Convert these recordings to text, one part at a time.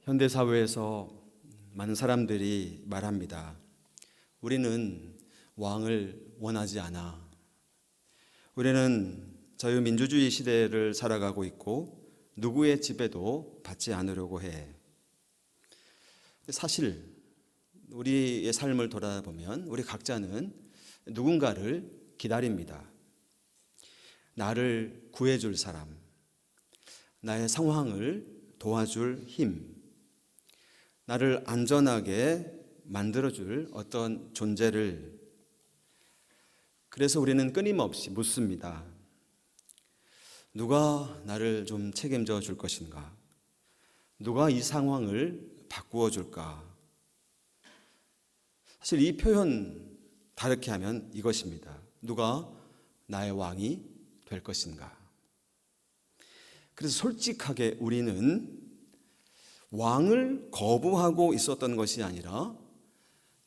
현대 사회에서 많은 사람들이 말합니다. 우리는 왕을 원하지 않아. 우리는 자유민주주의 시대를 살아가고 있고 누구의 지배도 받지 않으려고 해. 사실 우리의 삶을 돌아보면 우리 각자는 누군가를 기다립니다. 나를 구해줄 사람, 나의 상황을 도와줄 힘, 나를 안전하게 만들어줄 어떤 존재를. 그래서 우리는 끊임없이 묻습니다. 누가 나를 좀 책임져 줄 것인가? 누가 이 상황을 바꾸어 줄까? 사실 이 표현 다르게 하면 이것입니다. 누가 나의 왕이 될 것인가? 그래서 솔직하게 우리는 왕을 거부하고 있었던 것이 아니라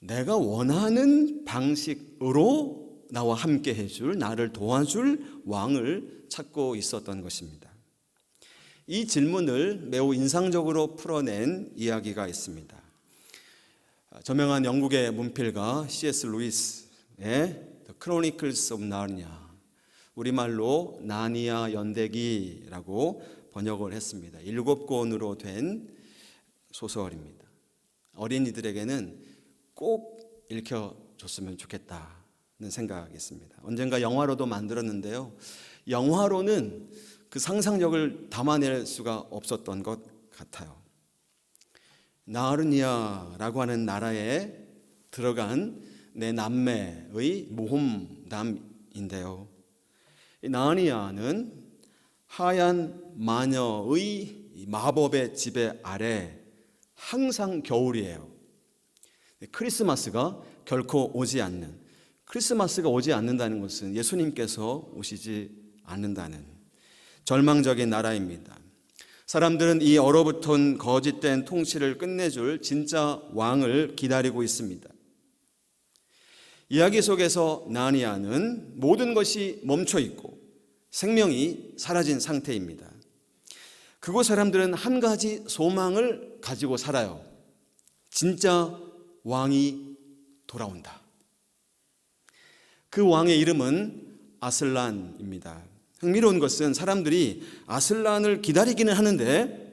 내가 원하는 방식으로 나와 함께 해줄, 나를 도와줄 왕을 찾고 있었던 것입니다. 이 질문을 매우 인상적으로 풀어낸 이야기가 있습니다. 저명한 영국의 문필가 C.S. 루이스의 The Chronicles of Narnia, 우리말로 나니아 연대기라고 번역을 했습니다. 7권으로 된 소설입니다. 어린이들에게는 꼭 읽혀줬으면 좋겠다는 생각이 있습니다. 언젠가 영화로도 만들었는데요. 영화로는 그 상상력을 담아낼 수가 없었던 것 같아요. 나르니아라고 하는 나라에 들어간 내 남매의 모험담인데요. 이 나르니아는 하얀 마녀의 마법의 지배 아래 항상 겨울이에요. 크리스마스가 결코 오지 않는, 크리스마스가 오지 않는다는 것은 예수님께서 오시지 않는다는 절망적인 나라입니다. 사람들은 이 얼어붙은 거짓된 통치를 끝내줄 진짜 왕을 기다리고 있습니다. 이야기 속에서 나니아는 모든 것이 멈춰 있고 생명이 사라진 상태입니다. 그곳 사람들은 한 가지 소망을 가지고 살아요. 진짜 왕이 돌아온다. 그 왕의 이름은 아슬란입니다. 흥미로운 것은 사람들이 아슬란을 기다리기는 하는데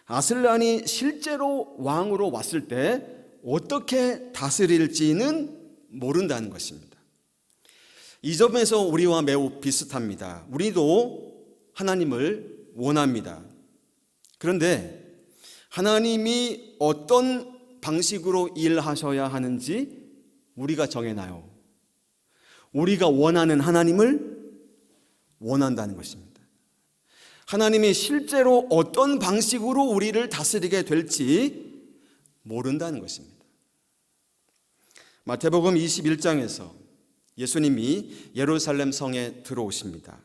아슬란이 실제로 왕으로 왔을 때 어떻게 다스릴지는 모른다는 것입니다. 이 점에서 우리와 매우 비슷합니다. 우리도 하나님을 원합니다. 그런데 하나님이 어떤 방식으로 일하셔야 하는지 우리가 정해놔요. 우리가 원하는 하나님을 원한다는 것입니다. 하나님이 실제로 어떤 방식으로 우리를 다스리게 될지 모른다는 것입니다. 마태복음 21장에서 예수님이 예루살렘 성에 들어오십니다.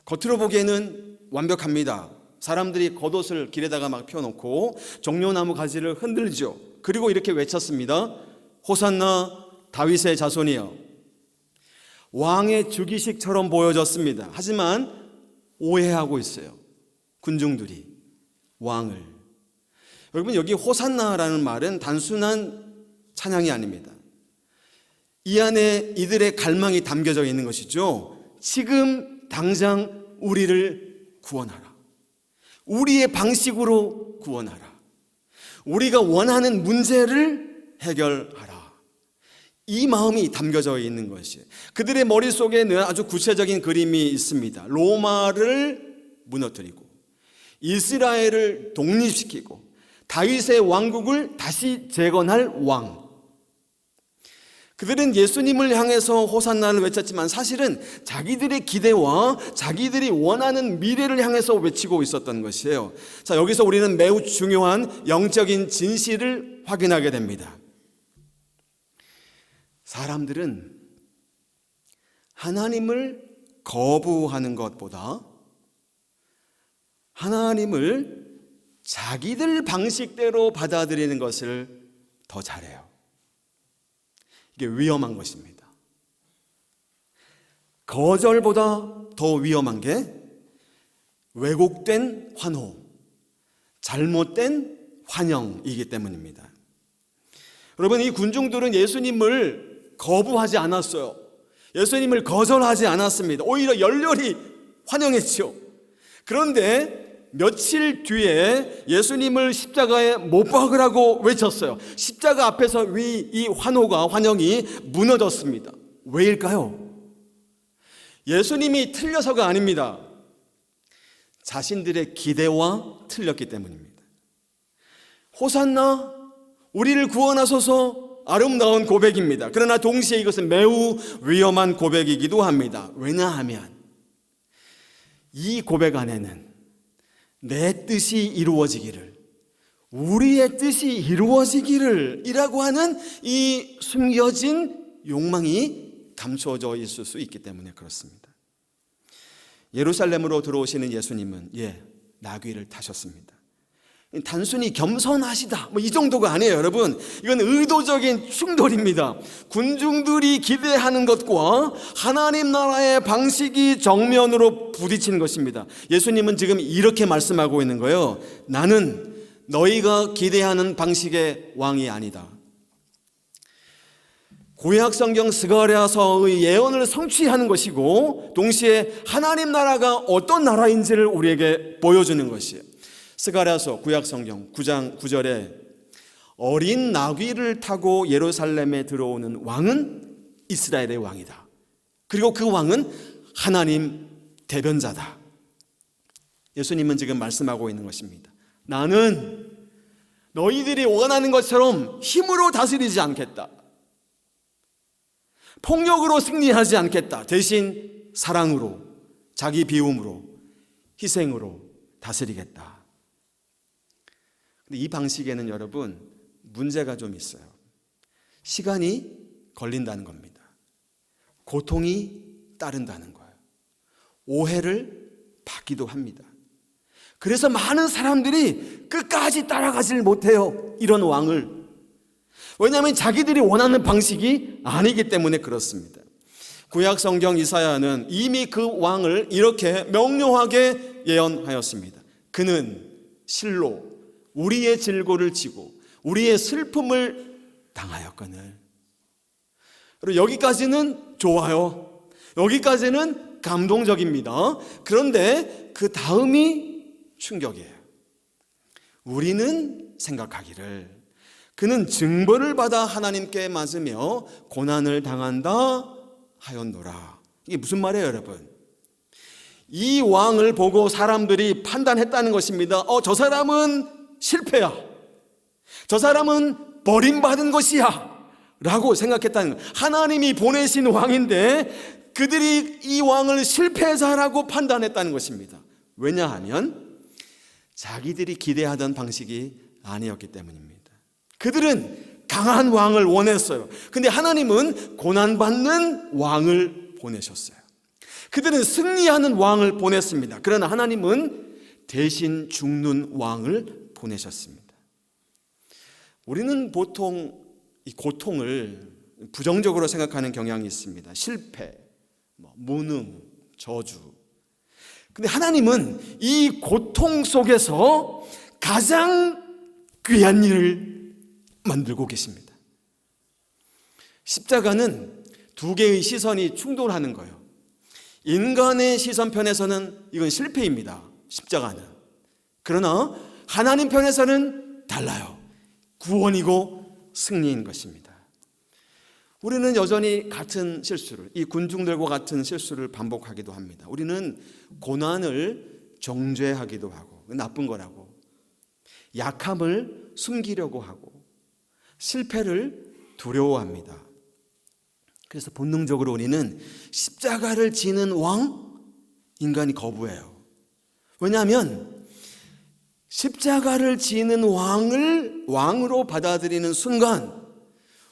겉으로 보기에는 완벽합니다. 사람들이 겉옷을 길에다가 막 펴놓고 종려나무 가지를 흔들죠. 그리고 이렇게 외쳤습니다. 호산나 다윗의 자손이여. 왕의 즉위식처럼 보여졌습니다. 하지만 오해하고 있어요. 군중들이 왕을. 여러분, 여기 호산나라는 말은 단순한 찬양이 아닙니다. 이 안에 이들의 갈망이 담겨져 있는 것이죠. 지금 당장 우리를 구원하라. 우리의 방식으로 구원하라. 우리가 원하는 문제를 해결하라. 이 마음이 담겨져 있는 것이에요. 그들의 머릿속에는 아주 구체적인 그림이 있습니다. 로마를 무너뜨리고 이스라엘을 독립시키고 다윗의 왕국을 다시 재건할 왕. 그들은 예수님을 향해서 호산나를 외쳤지만 사실은 자기들의 기대와 자기들이 원하는 미래를 향해서 외치고 있었던 것이에요. 자, 여기서 우리는 매우 중요한 영적인 진실을 확인하게 됩니다. 사람들은 하나님을 거부하는 것보다 하나님을 자기들 방식대로 받아들이는 것을 더 잘해요. 이게 위험한 것입니다. 거절보다 더 위험한 게 왜곡된 환호, 잘못된 환영이기 때문입니다. 여러분, 이 군중들은 예수님을 거부하지 않았어요. 예수님을 거절하지 않았습니다. 오히려 열렬히 환영했죠. 그런데 며칠 뒤에 예수님을 십자가에 못 박으라고 외쳤어요. 십자가 앞에서 이 환영이 무너졌습니다. 왜일까요? 예수님이 틀려서가 아닙니다. 자신들의 기대와 틀렸기 때문입니다. 호산나, 우리를 구원하소서, 아름다운 고백입니다. 그러나 동시에 이것은 매우 위험한 고백이기도 합니다. 왜냐하면 이 고백 안에는 내 뜻이 이루어지기를, 우리의 뜻이 이루어지기를 이라고 하는 이 숨겨진 욕망이 감춰져 있을 수 있기 때문에 그렇습니다. 예루살렘으로 들어오시는 예수님은 나귀를 타셨습니다. 단순히 겸손하시다 이 정도가 아니에요. 여러분, 이건 의도적인 충돌입니다. 군중들이 기대하는 것과 하나님 나라의 방식이 정면으로 부딪히는 것입니다. 예수님은 지금 이렇게 말씀하고 있는 거예요. 나는 너희가 기대하는 방식의 왕이 아니다. 구약 성경 스가랴서의 예언을 성취하는 것이고, 동시에 하나님 나라가 어떤 나라인지를 우리에게 보여주는 것이에요. 스가랴서 구약 성경 9장 9절에 어린 나귀를 타고 예루살렘에 들어오는 왕은 이스라엘의 왕이다. 그리고 그 왕은 하나님 대변자다. 예수님은 지금 말씀하고 있는 것입니다. 나는 너희들이 원하는 것처럼 힘으로 다스리지 않겠다. 폭력으로 승리하지 않겠다. 대신 사랑으로, 자기 비움으로, 희생으로 다스리겠다. 근데 이 방식에는 여러분 문제가 좀 있어요. 시간이 걸린다는 겁니다. 고통이 따른다는 거예요. 오해를 받기도 합니다. 그래서 많은 사람들이 끝까지 따라가질 못해요. 이런 왕을. 왜냐하면 자기들이 원하는 방식이 아니기 때문에 그렇습니다. 구약 성경 이사야는 이미 그 왕을 이렇게 명료하게 예언하였습니다. 그는 실로 우리의 질고를 지고 우리의 슬픔을 당하였거늘. 그리고 여기까지는 좋아요. 여기까지는 감동적입니다. 그런데 그 다음이 충격이에요. 우리는 생각하기를 그는 징벌을 받아 하나님께 맞으며 고난을 당한다 하였노라. 이게 무슨 말이에요, 여러분? 이 왕을 보고 사람들이 판단했다는 것입니다. 저 사람은 실패야. 저 사람은 버림받은 것이야 라고 생각했다는 거예요. 하나님이 보내신 왕인데 그들이 이 왕을 실패자라고 판단했다는 것입니다. 왜냐하면 자기들이 기대하던 방식이 아니었기 때문입니다. 그들은 강한 왕을 원했어요. 근데 하나님은 고난받는 왕을 보내셨어요. 그들은 승리하는 왕을 보냈습니다. 그러나 하나님은 대신 죽는 왕을 보내셨습니다. 우리는 보통 이 고통을 부정적으로 생각하는 경향이 있습니다. 실패, 무능, 저주. 근데 하나님은 이 고통 속에서 가장 귀한 일을 만들고 계십니다. 십자가는 두 개의 시선이 충돌하는 거예요. 인간의 시선 편에서는 이건 실패입니다. 십자가는. 그러나 하나님 편에서는 달라요. 구원이고 승리인 것입니다. 우리는 여전히 같은 실수를, 이 군중들과 같은 실수를 반복하기도 합니다. 우리는 고난을 정죄하기도 하고, 나쁜 거라고, 약함을 숨기려고 하고, 실패를 두려워합니다. 그래서 본능적으로 우리는 십자가를 지는 왕, 인간이 거부해요. 왜냐하면 십자가를 지는 왕을 왕으로 받아들이는 순간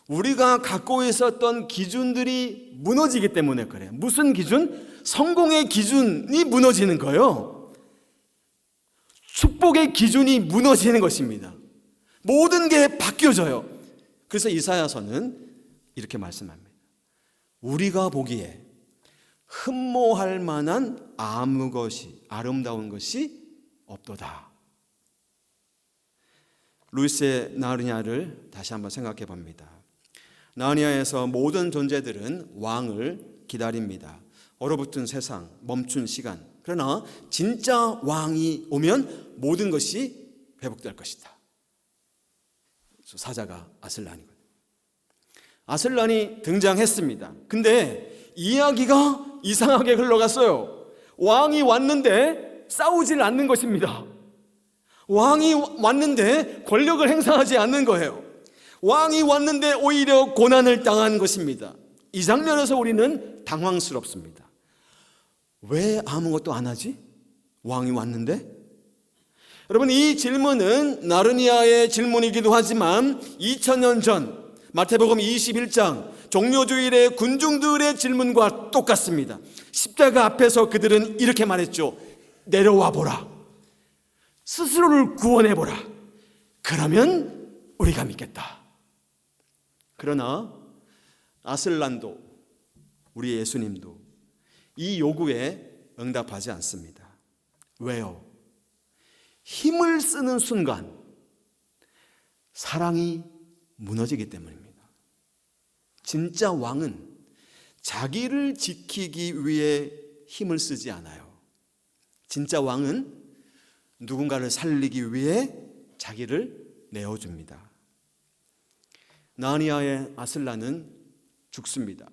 우리가 갖고 있었던 기준들이 무너지기 때문에 그래요. 무슨 기준? 성공의 기준이 무너지는 거예요. 축복의 기준이 무너지는 것입니다. 모든 게 바뀌어져요. 그래서 이사야서는 이렇게 말씀합니다. 우리가 보기에 흠모할 만한 아무 것이, 아름다운 것이 없도다. 루이스의 나르니아를 다시 한번 생각해 봅니다. 나르니아에서 모든 존재들은 왕을 기다립니다. 얼어붙은 세상, 멈춘 시간. 그러나 진짜 왕이 오면 모든 것이 회복될 것이다. 사자가 아슬란이거든요. 아슬란이 등장했습니다. 근데 이야기가 이상하게 흘러갔어요. 왕이 왔는데 싸우질 않는 것입니다. 왕이 왔는데 권력을 행사하지 않는 거예요. 왕이 왔는데 오히려 고난을 당한 것입니다. 이 장면에서 우리는 당황스럽습니다. 왜 아무것도 안 하지? 왕이 왔는데? 여러분, 이 질문은 나르니아의 질문이기도 하지만 2000년 전 마태복음 21장 종려주일의 군중들의 질문과 똑같습니다. 십자가 앞에서 그들은 이렇게 말했죠. 내려와 보라. 스스로를 구원해 보라. 그러면 우리가 믿겠다. 그러나 아슬란도 우리 예수님도 이 요구에 응답하지 않습니다. 왜요? 힘을 쓰는 순간 사랑이 무너지기 때문입니다. 진짜 왕은 자기를 지키기 위해 힘을 쓰지 않아요. 진짜 왕은 누군가를 살리기 위해 자기를 내어줍니다. 나르니아의 아슬란은 죽습니다.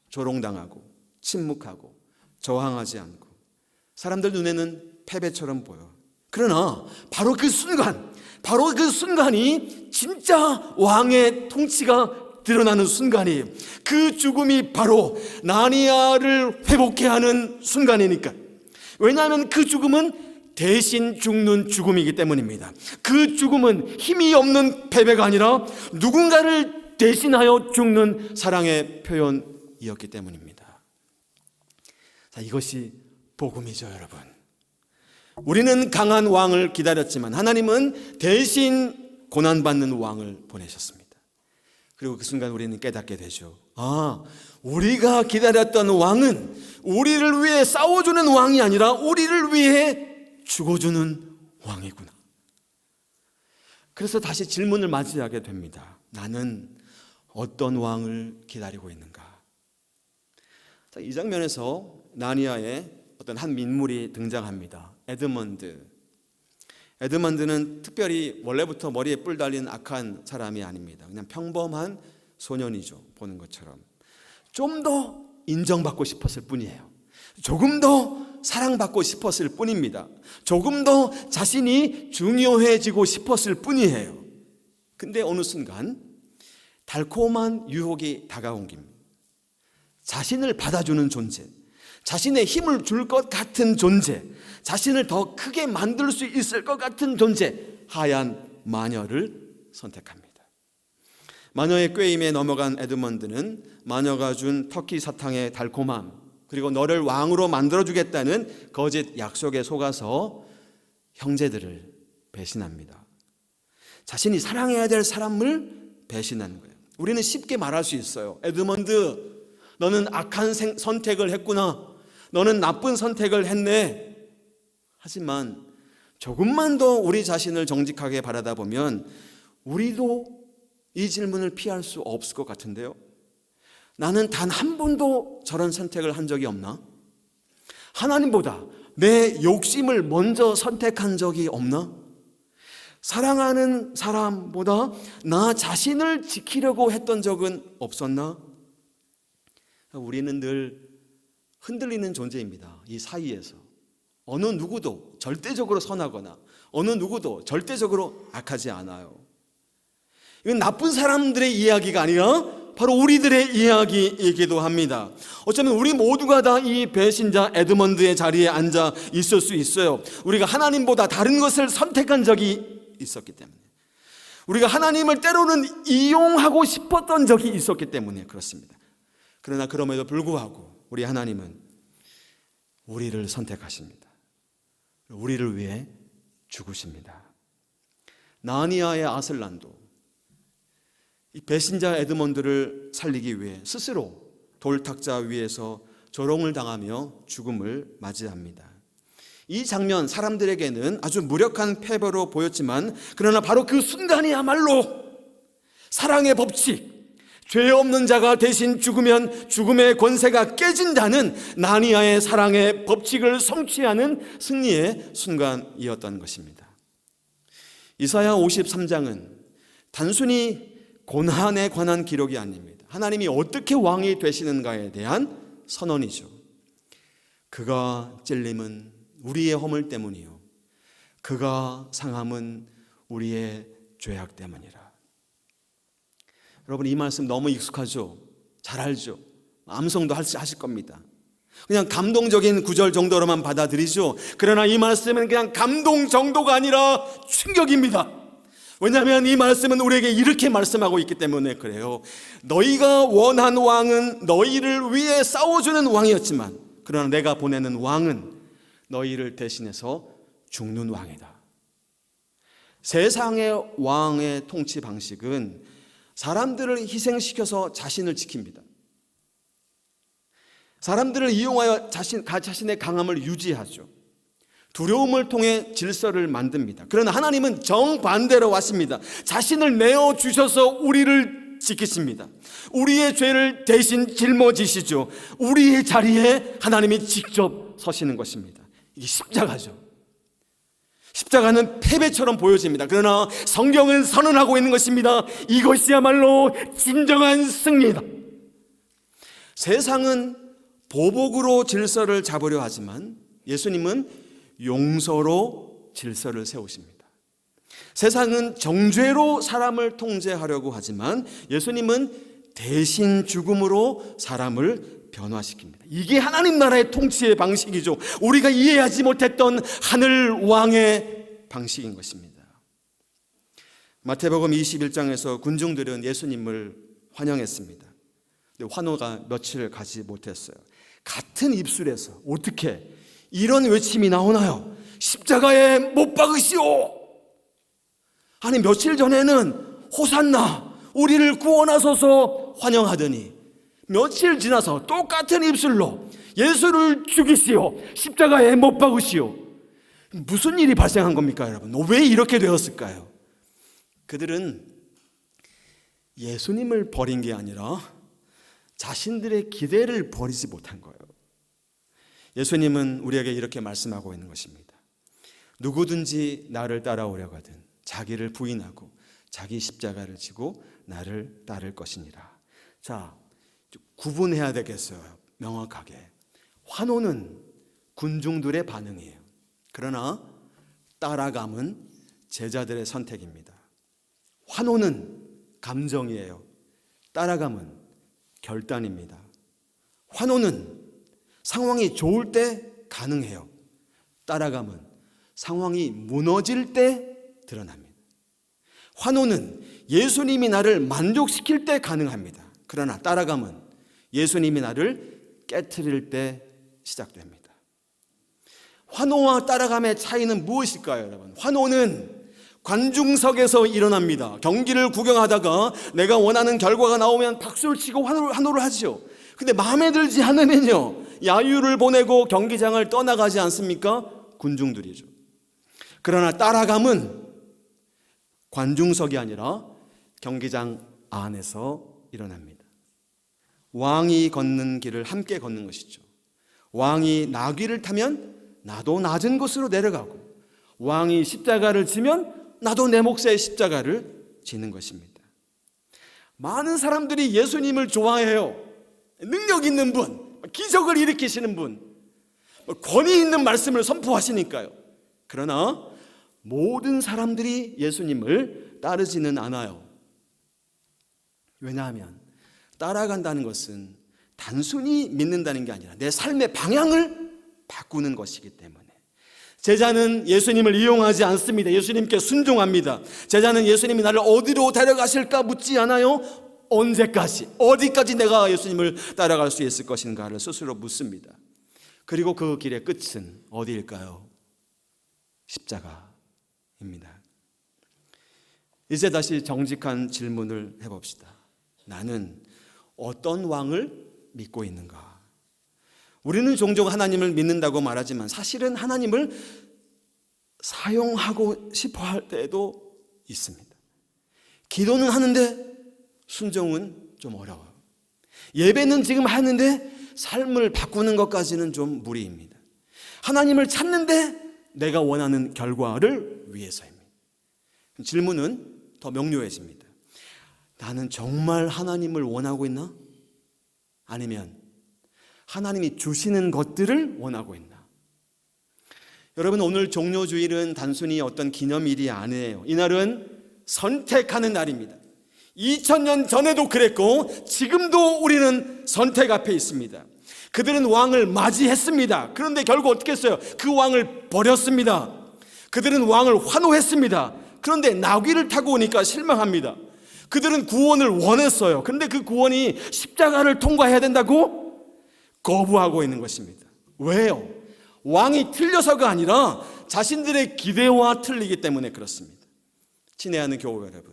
조롱당하고 침묵하고 저항하지 않고 사람들 눈에는 패배처럼 보여. 그러나 바로 그 순간이 진짜 왕의 통치가 드러나는 순간이에요. 그 죽음이 바로 나르니아를 회복케 하는 순간이니까. 왜냐하면 그 죽음은 대신 죽는 죽음이기 때문입니다. 그 죽음은 힘이 없는 패배가 아니라 누군가를 대신하여 죽는 사랑의 표현이었기 때문입니다. 자, 이것이 복음이죠, 여러분. 우리는 강한 왕을 기다렸지만 하나님은 대신 고난받는 왕을 보내셨습니다. 그리고 그 순간 우리는 깨닫게 되죠. 우리가 기다렸던 왕은 우리를 위해 싸워주는 왕이 아니라 우리를 위해 죽어주는 왕이구나. 그래서 다시 질문을 맞이하게 됩니다. 나는 어떤 왕을 기다리고 있는가? 자, 이 장면에서 나르니아의 어떤 한 민물이 등장합니다. 에드먼드는 특별히 원래부터 머리에 뿔 달린 악한 사람이 아닙니다. 그냥 평범한 소년이죠. 보는 것처럼 좀 더 인정받고 싶었을 뿐이에요. 조금 더 사랑받고 싶었을 뿐입니다. 조금 더 자신이 중요해지고 싶었을 뿐이에요. 근데 어느 순간 달콤한 유혹이 다가온 겁니다. 자신을 받아주는 존재, 자신의 힘을 줄 것 같은 존재, 자신을 더 크게 만들 수 있을 것 같은 존재, 하얀 마녀를 선택합니다. 마녀의 꾀임에 넘어간 에드먼드는 마녀가 준 터키 사탕의 달콤함, 그리고 너를 왕으로 만들어주겠다는 거짓 약속에 속아서 형제들을 배신합니다. 자신이 사랑해야 될 사람을 배신하는 거예요. 우리는 쉽게 말할 수 있어요. 에드먼드, 너는 악한 선택을 했구나. 너는 나쁜 선택을 했네. 하지만 조금만 더 우리 자신을 정직하게 바라다 보면 우리도 이 질문을 피할 수 없을 것 같은데요. 나는 단 한 번도 저런 선택을 한 적이 없나? 하나님보다 내 욕심을 먼저 선택한 적이 없나? 사랑하는 사람보다 나 자신을 지키려고 했던 적은 없었나? 우리는 늘 흔들리는 존재입니다. 이 사이에서 어느 누구도 절대적으로 선하거나 어느 누구도 절대적으로 악하지 않아요. 이건 나쁜 사람들의 이야기가 아니라 바로 우리들의 이야기이기도 합니다. 어쩌면 우리 모두가 다 이 배신자 에드먼드의 자리에 앉아 있을 수 있어요. 우리가 하나님보다 다른 것을 선택한 적이 있었기 때문에, 우리가 하나님을 때로는 이용하고 싶었던 적이 있었기 때문에 그렇습니다. 그러나 그럼에도 불구하고 우리 하나님은 우리를 선택하십니다. 우리를 위해 죽으십니다. 나르니아의 아슬란도 이 배신자 에드먼드를 살리기 위해 스스로 돌탁자 위에서 조롱을 당하며 죽음을 맞이합니다. 이 장면 사람들에게는 아주 무력한 패배로 보였지만, 그러나 바로 그 순간이야말로 사랑의 법칙, 죄 없는 자가 대신 죽으면 죽음의 권세가 깨진다는 나니아의 사랑의 법칙을 성취하는 승리의 순간이었던 것입니다. 이사야 53장은 단순히 고난에 관한 기록이 아닙니다. 하나님이 어떻게 왕이 되시는가에 대한 선언이죠. 그가 찔림은 우리의 허물 때문이요, 그가 상함은 우리의 죄악 때문이라. 여러분, 이 말씀 너무 익숙하죠? 잘 알죠? 암송도 하실 겁니다. 그냥 감동적인 구절 정도로만 받아들이죠. 그러나 이 말씀은 그냥 감동 정도가 아니라 충격입니다. 왜냐하면 이 말씀은 우리에게 이렇게 말씀하고 있기 때문에 그래요. 너희가 원한 왕은 너희를 위해 싸워주는 왕이었지만, 그러나 내가 보내는 왕은 너희를 대신해서 죽는 왕이다. 세상의 왕의 통치 방식은 사람들을 희생시켜서 자신을 지킵니다. 사람들을 이용하여 자신의 강함을 유지하죠. 두려움을 통해 질서를 만듭니다. 그러나 하나님은 정반대로 왔습니다. 자신을 내어주셔서 우리를 지키십니다. 우리의 죄를 대신 짊어지시죠. 우리의 자리에 하나님이 직접 서시는 것입니다. 이게 십자가죠. 십자가는 패배처럼 보여집니다. 그러나 성경은 선언하고 있는 것입니다. 이것이야말로 진정한 승리다. 세상은 보복으로 질서를 잡으려 하지만 예수님은 용서로 질서를 세우십니다. 세상은 정죄로 사람을 통제하려고 하지만 예수님은 대신 죽음으로 사람을 변화시킵니다. 이게 하나님 나라의 통치의 방식이죠. 우리가 이해하지 못했던 하늘 왕의 방식인 것입니다. 마태복음 21장에서 군중들은 예수님을 환영했습니다. 근데 환호가 며칠 가지 못했어요. 같은 입술에서 어떻게 이런 외침이 나오나요? 십자가에 못 박으시오. 아니, 며칠 전에는 호산나, 우리를 구원하소서 환영하더니 며칠 지나서 똑같은 입술로 예수를 죽이시오, 십자가에 못 박으시오. 무슨 일이 발생한 겁니까, 여러분? 왜 이렇게 되었을까요? 그들은 예수님을 버린 게 아니라 자신들의 기대를 버리지 못한 거예요. 예수님은 우리에게 이렇게 말씀하고 있는 것입니다. 누구든지 나를 따라오려거든 자기를 부인하고 자기 십자가를 지고 나를 따를 것이니라. 자, 구분해야 되겠어요. 명확하게. 환호는 군중들의 반응이에요. 그러나 따라감은 제자들의 선택입니다. 환호는 감정이에요. 따라감은 결단입니다. 환호는 상황이 좋을 때 가능해요. 따라감은 상황이 무너질 때 드러납니다. 환호는 예수님이 나를 만족시킬 때 가능합니다. 그러나 따라감은 예수님이 나를 깨트릴 때 시작됩니다. 환호와 따라감의 차이는 무엇일까요, 여러분? 환호는 관중석에서 일어납니다. 경기를 구경하다가 내가 원하는 결과가 나오면 박수를 치고 환호를 하죠. 근데 마음에 들지 않으면요, 야유를 보내고 경기장을 떠나가지 않습니까? 군중들이죠. 그러나 따라감은 관중석이 아니라 경기장 안에서 일어납니다. 왕이 걷는 길을 함께 걷는 것이죠. 왕이 나귀를 타면 나도 낮은 곳으로 내려가고, 왕이 십자가를 지면 나도 내 몫의 십자가를 지는 것입니다. 많은 사람들이 예수님을 좋아해요. 능력 있는 분, 기적을 일으키시는 분, 권위 있는 말씀을 선포하시니까요. 그러나 모든 사람들이 예수님을 따르지는 않아요. 왜냐하면 따라간다는 것은 단순히 믿는다는 게 아니라 내 삶의 방향을 바꾸는 것이기 때문에. 제자는 예수님을 이용하지 않습니다. 예수님께 순종합니다. 제자는 예수님이 나를 어디로 데려가실까 묻지 않아요. 언제까지, 어디까지 내가 예수님을 따라갈 수 있을 것인가를 스스로 묻습니다. 그리고 그 길의 끝은 어디일까요? 십자가입니다. 이제 다시 정직한 질문을 해봅시다. 나는 어떤 왕을 믿고 있는가? 우리는 종종 하나님을 믿는다고 말하지만 사실은 하나님을 사용하고 싶어 할 때도 있습니다. 기도는 하는데 순종은 좀 어려워요. 예배는 지금 하는데 삶을 바꾸는 것까지는 좀 무리입니다. 하나님을 찾는데 내가 원하는 결과를 위해서입니다. 질문은 더 명료해집니다. 나는 정말 하나님을 원하고 있나? 아니면 하나님이 주시는 것들을 원하고 있나? 여러분, 오늘 종료주일은 단순히 어떤 기념일이 아니에요. 이날은 선택하는 날입니다. 2000년 전에도 그랬고 지금도 우리는 선택 앞에 있습니다. 그들은 왕을 맞이했습니다. 그런데 결국 어떻게 했어요? 그 왕을 버렸습니다. 그들은 왕을 환호했습니다. 그런데 나귀를 타고 오니까 실망합니다. 그들은 구원을 원했어요. 그런데 그 구원이 십자가를 통과해야 된다고 거부하고 있는 것입니다. 왜요? 왕이 틀려서가 아니라 자신들의 기대와 틀리기 때문에 그렇습니다. 친애하는 교회 여러분,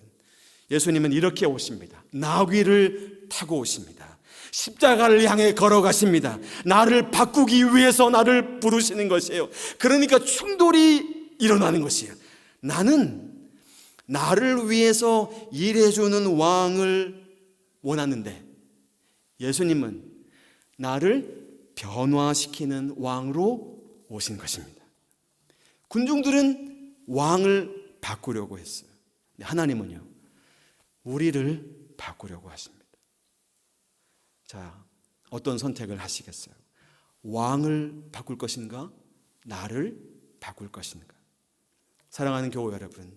예수님은 이렇게 오십니다. 나귀를 타고 오십니다. 십자가를 향해 걸어가십니다. 나를 바꾸기 위해서 나를 부르시는 것이에요. 그러니까 충돌이 일어나는 것이에요. 나는 나를 위해서 일해주는 왕을 원하는데 예수님은 나를 변화시키는 왕으로 오신 것입니다. 군중들은 왕을 바꾸려고 했어요. 하나님은요, 우리를 바꾸려고 하십니다. 자, 어떤 선택을 하시겠어요? 왕을 바꿀 것인가? 나를 바꿀 것인가? 사랑하는 교회 여러분,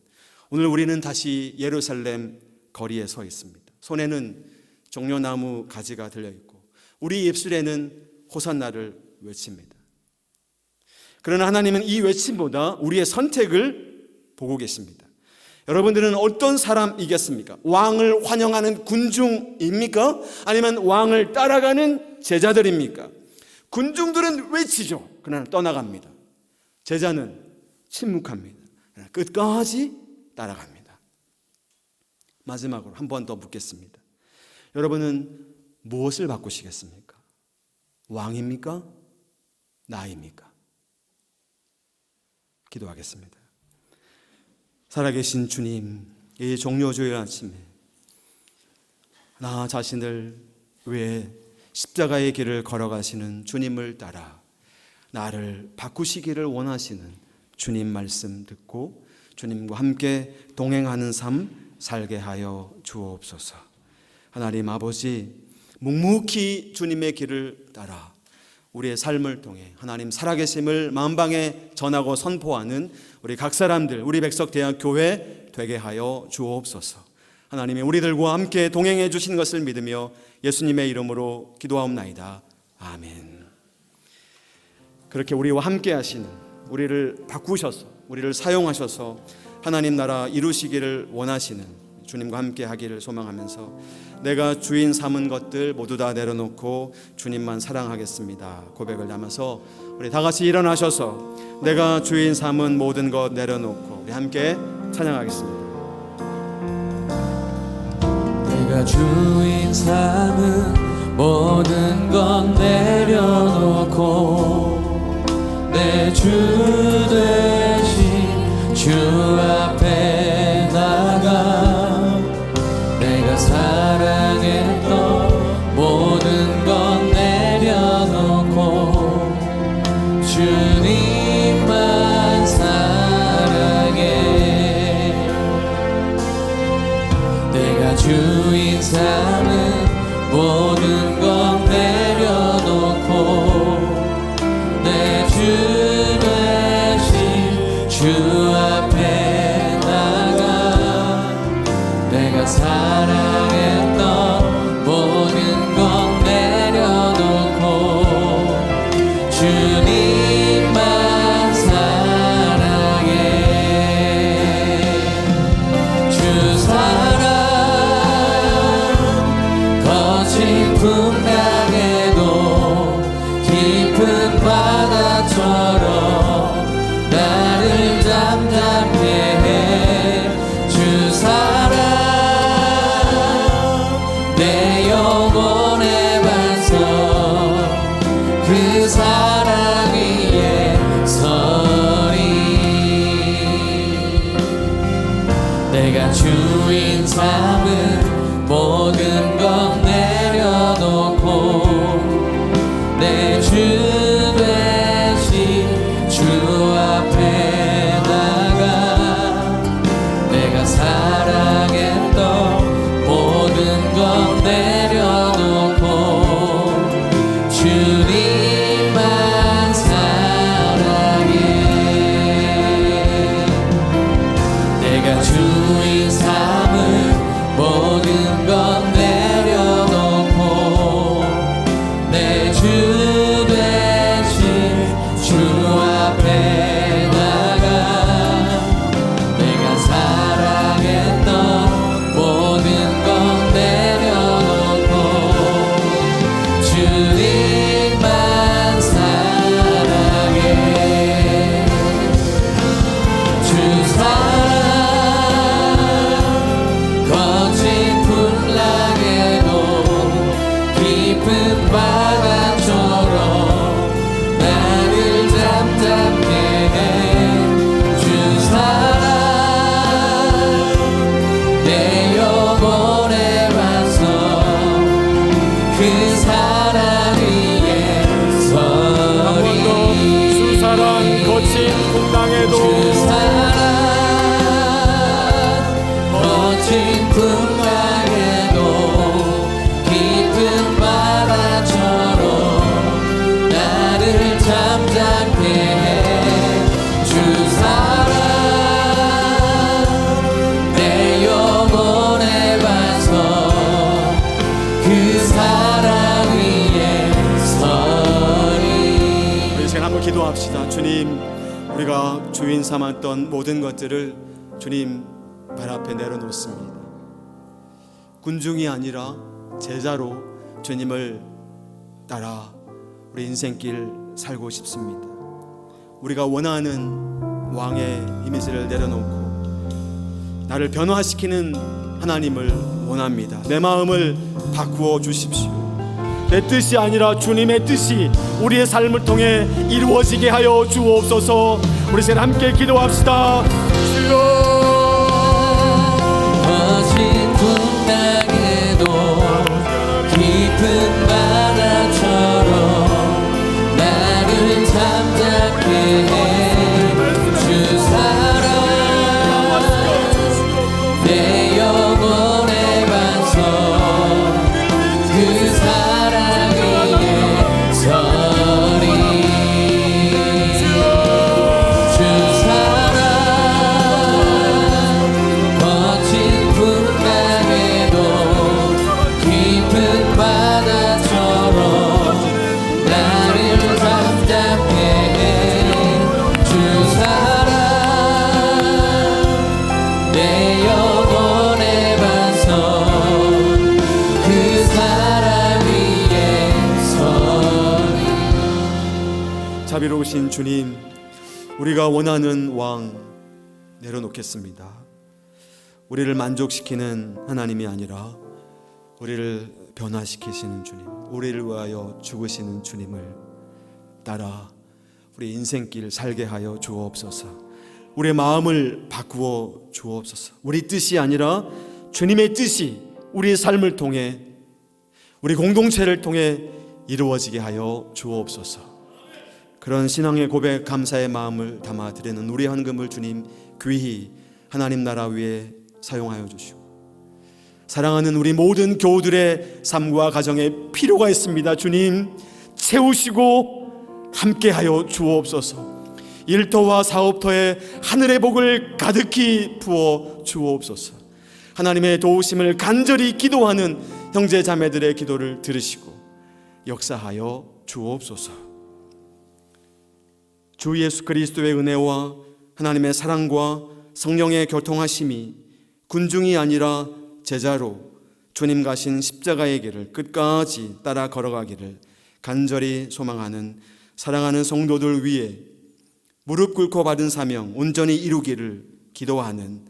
오늘 우리는 다시 예루살렘 거리에 서 있습니다. 손에는 종려나무 가지가 들려있고 우리 입술에는 호산나를 외칩니다. 그러나 하나님은 이 외침보다 우리의 선택을 보고 계십니다. 여러분들은 어떤 사람이겠습니까? 왕을 환영하는 군중입니까? 아니면 왕을 따라가는 제자들입니까? 군중들은 외치죠. 그러나 떠나갑니다. 제자는 침묵합니다. 그러나 끝까지 따라갑니다. 마지막으로 한 번 더 묻겠습니다. 여러분은 무엇을 바꾸시겠습니까? 왕입니까? 나입니까? 기도하겠습니다. 살아계신 주님, 이 종료주일 아침에 나 자신을 위해 십자가의 길을 걸어가시는 주님을 따라 나를 바꾸시기를 원하시는 주님 말씀 듣고 주님과 함께 동행하는 삶 살게 하여 주옵소서. 하나님 아버지, 묵묵히 주님의 길을 따라 우리의 삶을 통해 하나님 살아계심을 만방에 전하고 선포하는 우리 각 사람들, 우리 백석대학교회 되게 하여 주옵소서. 하나님이 우리들과 함께 동행해 주신 것을 믿으며 예수님의 이름으로 기도하옵나이다. 아멘. 그렇게 우리와 함께 하시는, 우리를 바꾸셔서 우리를 사용하셔서 하나님 나라 이루시기를 원하시는 주님과 함께 하기를 소망하면서 내가 주인 삼은 것들 모두 다 내려놓고 주님만 사랑하겠습니다 고백을 담아서 우리 다 같이 일어나셔서 내가 주인 삼은 모든 것 내려놓고 우리 함께 찬양하겠습니다. 내가 주인 삼은 모든 것 내려놓고 내 주 대신 주 앞에 나가 내가 사랑했던 모든 것 내려놓고 주님만 사랑해. 내가 주인 삼은 모든 것 내려놓고 내 주 대신 주 앞에 나가 내가 사랑했던 모든 것 내려놓고 주님만 사랑해. 주 사랑 거친 풍랑에도 깊은 바다처럼 나를 잠잠케 해. 주 사랑 내 영혼의 반석 그 주인 삼은 모든 것 내려놓고 내 주 대신 주 앞에 나가 내가 사랑했던 모든 것 내려놓고 주님만 사랑해. 내가 주인 삼은 모든 것 내려놓고 내 주 대신 주 앞에 나가 내가 사랑했던 모든 것 내려놓고 주님만 사랑해. 주 사랑 거친 풍랑에도 깊은 바다처럼 나를 잠잠케 해. 주 사랑 내 영혼에 와서 그 사랑 위에 서리. 주 사랑 거친 풍랑에도 주 사랑 거친 풍랑에도 깊은 바다처럼 나를 잠잠케 해. 주 사랑 내 영혼에 와서 그 사랑 위에 서리. 우리 시간 한번 기도합시다. 주님, 우리가 주인 삼았던 모든 것들을 주님 발 앞에 내려놓습니다. 군중이 아니라 제자로 주님을 따라 우리 인생길 살고 싶습니다. 우리가 원하는 왕의 이미지를 내려놓고 나를 변화시키는 하나님을 원합니다. 내 마음을 바꾸어 주십시오. 내 뜻이 아니라 주님의 뜻이 우리의 삶을 통해 이루어지게 하여 주옵소서. 우리 시간 함께 기도합시다. 주여 거친 풍랑에도 깊은 바다처럼 나를 잠잠케 해. 주 사랑 내 영혼에 와서 그 사랑 위에 서리. 주 사랑 거친 풍랑에도 깊은 바다처럼 나를 잠잠케 해. 주 사랑 내 영혼에 와서 그 사랑 위에 서리. 자비로우신 주님, 우리가 원하는 왕 내려놓겠습니다. 우리를 만족시키는 하나님이 아니라 우리를 변화시키시는 주님, 우리를 위하여 죽으시는 주님을 따라 우리 인생길 살게 하여 주옵소서. 우리의 마음을 바꾸어 주옵소서. 우리 뜻이 아니라 주님의 뜻이 우리의 삶을 통해 우리 공동체를 통해 이루어지게 하여 주옵소서. 그런 신앙의 고백, 감사의 마음을 담아 드리는 우리 헌금을 주님 귀히 하나님 나라 위에 사용하여 주시고, 사랑하는 우리 모든 교우들의 삶과 가정에 필요가 있습니다. 주님 채우시고 함께하여 주옵소서. 일터와 사업터에 하늘의 복을 가득히 부어 주옵소서. 하나님의 도우심을 간절히 기도하는 형제 자매들의 기도를 들으시고 역사하여 주옵소서. 주 예수 그리스도의 은혜와 하나님의 사랑과 성령의 교통하심이 군중이 아니라 제자로 주님 가신 십자가의 길을 끝까지 따라 걸어가기를 간절히 소망하는 사랑하는 성도들 위해 무릎 꿇고 받은 사명 온전히 이루기를 기도하는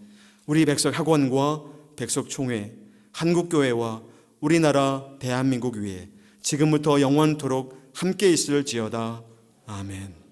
우리 백석학원과 백석총회, 한국교회와 우리나라 대한민국 위에 지금부터 영원토록 함께 있을지어다. 아멘.